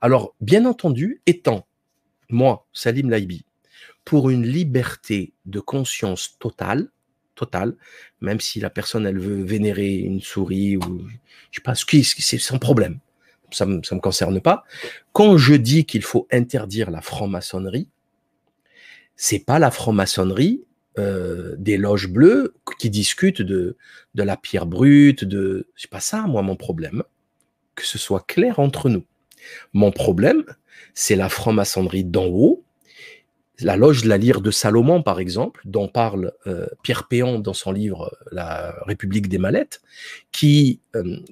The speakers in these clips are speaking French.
Alors, bien entendu, étant, moi, Salim Laibi, pour une liberté de conscience totale, même si la personne, elle veut vénérer une souris ou je sais pas, c'est son problème. Ça me concerne pas. Quand je dis qu'il faut interdire la franc-maçonnerie, c'est pas la franc-maçonnerie des loges bleues qui discutent de la pierre brute, c'est pas ça, moi, mon problème. Que ce soit clair entre nous. Mon problème, c'est la franc-maçonnerie d'en haut, la loge de la lyre de Salomon, par exemple, dont parle Pierre Péan dans son livre La République des Mallettes,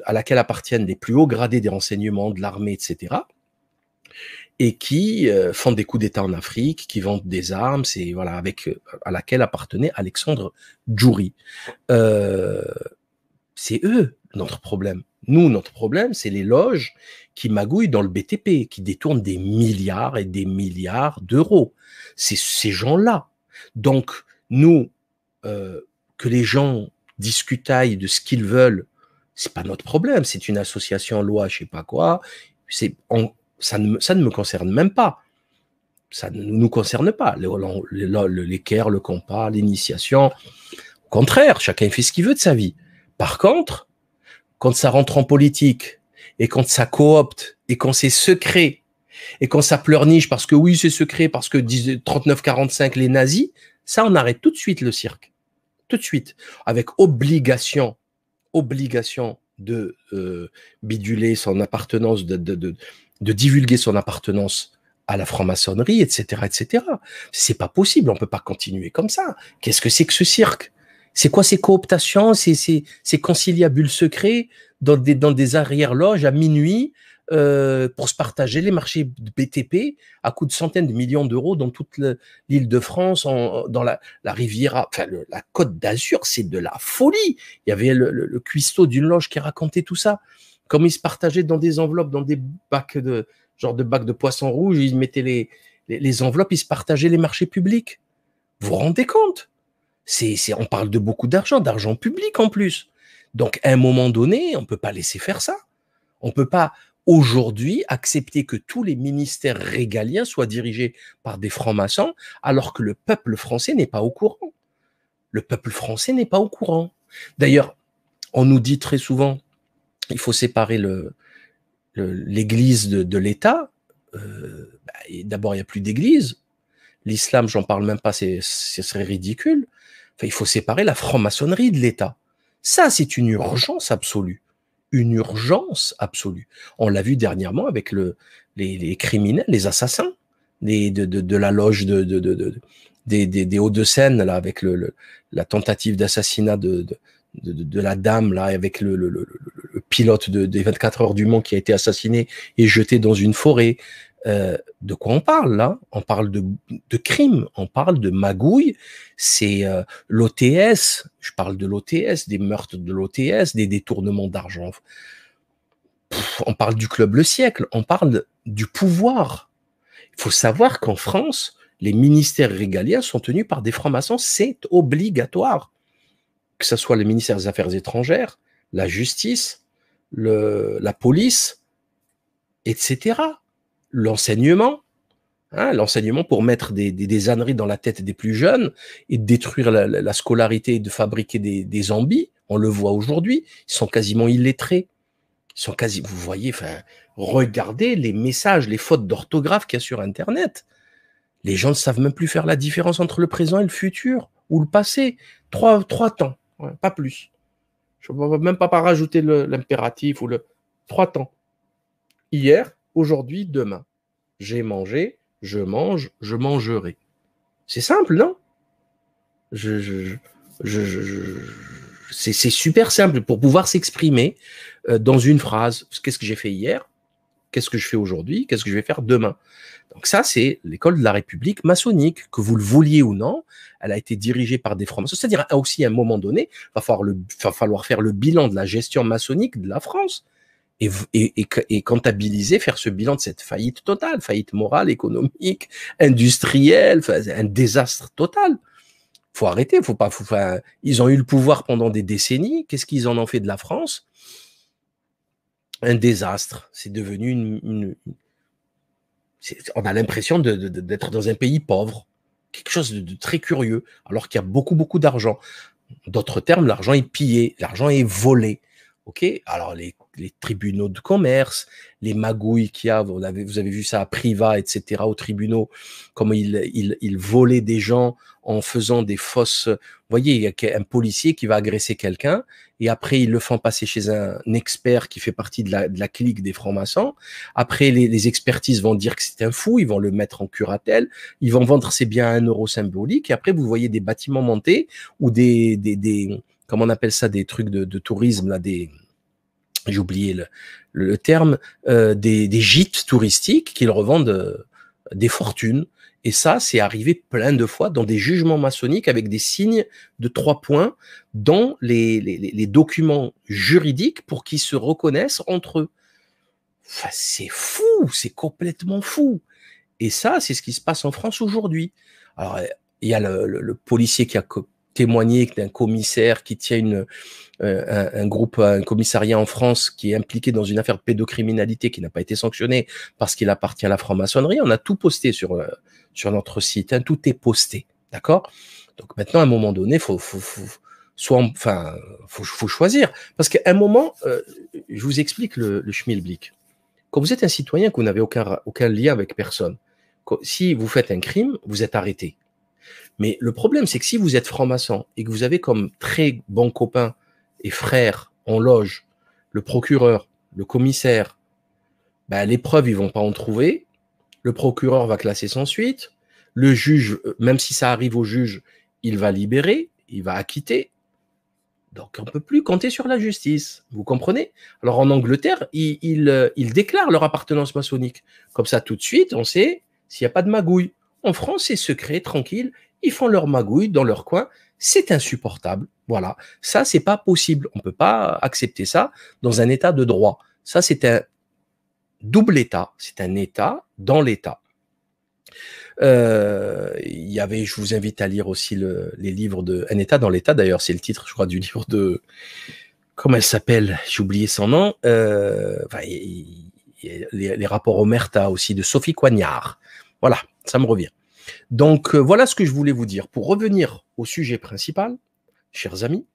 à laquelle appartiennent les plus hauts gradés des renseignements, de l'armée, etc., et qui font des coups d'État en Afrique, qui vendent des armes, c'est voilà, à laquelle appartenait Alexandre Djouri. C'est eux notre problème. Nous, notre problème, c'est les loges qui magouillent dans le BTP, qui détournent des milliards et des milliards d'euros. C'est ces gens-là. Donc, nous, que les gens discutaillent de ce qu'ils veulent, c'est pas notre problème. C'est une association loi, je sais pas quoi. Ça ne me concerne même pas. Ça ne nous concerne pas. L'équerre, le compas, l'initiation. Au contraire, chacun fait ce qu'il veut de sa vie. Par contre, quand ça rentre en politique, et quand ça coopte, et quand c'est secret, et quand ça pleurniche parce que oui, c'est secret, parce que 39-45 les nazis, ça, on arrête tout de suite le cirque. Tout de suite. Avec obligation de biduler son appartenance, de divulguer son appartenance à la franc-maçonnerie, etc., etc. C'est pas possible, on peut pas continuer comme ça. Qu'est-ce que c'est que ce cirque? C'est quoi ces cooptations, ces conciliabules secrets dans des arrière-loges à minuit pour se partager les marchés de BTP à coût de centaines de millions d'euros dans toute l'île de France, dans la Riviera, enfin la Côte d'Azur, c'est de la folie. Il y avait le cuistot d'une loge qui racontait tout ça. Comme ils se partageaient dans des enveloppes, dans des bacs de poissons rouges, ils mettaient les enveloppes, ils se partageaient les marchés publics. Vous vous rendez compte? On parle de beaucoup d'argent public en plus. Donc, à un moment donné, on ne peut pas laisser faire ça. On ne peut pas, aujourd'hui, accepter que tous les ministères régaliens soient dirigés par des francs-maçons, alors que le peuple français n'est pas au courant. Le peuple français n'est pas au courant. D'ailleurs, on nous dit très souvent, il faut séparer l'Église de l'État. D'abord, il n'y a plus d'Église. L'islam, j'en parle même pas, ce serait ridicule. Enfin, il faut séparer la franc-maçonnerie de l'État. Ça, c'est une urgence absolue. Une urgence absolue. On l'a vu dernièrement avec les criminels, les assassins de la loge des Hauts-de-Seine, là, avec la tentative d'assassinat de la dame, là, avec le pilote des 24 heures du Mans qui a été assassiné et jeté dans une forêt. De quoi on parle là? On parle de crimes, on parle de magouilles. C'est l'OTS, je parle de l'OTS, des meurtres de l'OTS, des détournements d'argent. On parle du club Le Siècle, on parle du pouvoir. Il faut savoir qu'en France, les ministères régaliens sont tenus par des francs-maçons, c'est obligatoire. Que ce soit le ministère des Affaires étrangères, la justice, la police, etc. L'enseignement, l'enseignement pour mettre des âneries dans la tête des plus jeunes et de détruire la scolarité et de fabriquer des zombies. On le voit aujourd'hui, ils sont quasiment illettrés. Vous voyez, enfin, regardez les messages, les fautes d'orthographe qu'il y a sur Internet. Les gens ne savent même plus faire la différence entre le présent et le futur ou le passé. Trois temps, ouais, pas plus. Je ne vais même pas rajouter l'impératif ou 3 temps. Hier, aujourd'hui, demain. J'ai mangé, je mange, je mangerai. C'est simple, non? C'est super simple pour pouvoir s'exprimer dans une phrase. Qu'est-ce que j'ai fait hier? Qu'est-ce que je fais aujourd'hui? Qu'est-ce que je vais faire demain? Donc ça, c'est l'école de la République maçonnique. Que vous le vouliez ou non, elle a été dirigée par des francs-maçons. C'est-à-dire aussi, à un moment donné, il va falloir faire le bilan de la gestion maçonnique de la France. Et comptabiliser, faire ce bilan de cette faillite totale, faillite morale, économique, industrielle, un désastre total. Faut arrêter, ils ont eu le pouvoir pendant des décennies. Qu'est-ce qu'ils en ont fait de la France? Un désastre. C'est devenu On a l'impression d'être dans un pays pauvre, quelque chose de très curieux, alors qu'il y a beaucoup, beaucoup d'argent. D'autres termes, l'argent est pillé, l'argent est volé. Ok, alors les tribunaux de commerce, les magouilles qu'il y a, vous avez vu ça à Priva, etc., aux tribunaux, comment ils volaient des gens en faisant des fausses. Vous voyez, il y a un policier qui va agresser quelqu'un, et après ils le font passer chez un expert qui fait partie de la clique des francs-maçons. Après, les expertises vont dire que c'est un fou, ils vont le mettre en curatelle, ils vont vendre ses biens à 1 euro symbolique, et après vous voyez des bâtiments montés ou des comment on appelle ça, des trucs de tourisme, là, j'ai oublié le terme, des gîtes touristiques qu'ils revendent des fortunes. Et ça, c'est arrivé plein de fois dans des jugements maçonniques avec des signes de 3 points dans les documents juridiques pour qu'ils se reconnaissent entre eux. Enfin, c'est fou, c'est complètement fou. Et ça, c'est ce qui se passe en France aujourd'hui. Alors, il y a le policier qui a témoigné d'un commissaire qui tient un groupe, un commissariat en France qui est impliqué dans une affaire de pédocriminalité qui n'a pas été sanctionnée parce qu'il appartient à la franc-maçonnerie. On a tout posté sur notre site, hein, tout est posté, d'accord? Donc maintenant, à un moment donné, faut choisir, parce qu'à un moment, je vous explique le schmilblick. Quand vous êtes un citoyen, que vous n'avez aucun lien avec personne, si vous faites un crime, vous êtes arrêté. Mais le problème, c'est que si vous êtes franc-maçon et que vous avez comme très bons copains et frères en loge le procureur, le commissaire, ben, les preuves, ils vont pas en trouver. Le procureur va classer sans suite. Le juge, même si ça arrive au juge, il va libérer, il va acquitter. Donc, on ne peut plus compter sur la justice. Vous comprenez? Alors, en Angleterre, ils déclarent leur appartenance maçonnique. Comme ça, tout de suite, on sait s'il n'y a pas de magouille. En France, c'est secret, tranquille. Ils font leur magouille dans leur coin. C'est insupportable. Voilà. Ça, c'est pas possible. On ne peut pas accepter ça dans un état de droit. Ça, c'est un double état. C'est un état dans l'état. Je vous invite à lire aussi les livres de Un État dans l'État, d'ailleurs, c'est le titre, je crois, du livre de, comment elle s'appelle? J'ai oublié son nom. Les rapports Omerta aussi, de Sophie Coignard. Voilà, ça me revient. Donc, voilà ce que je voulais vous dire. Pour revenir au sujet principal, chers amis,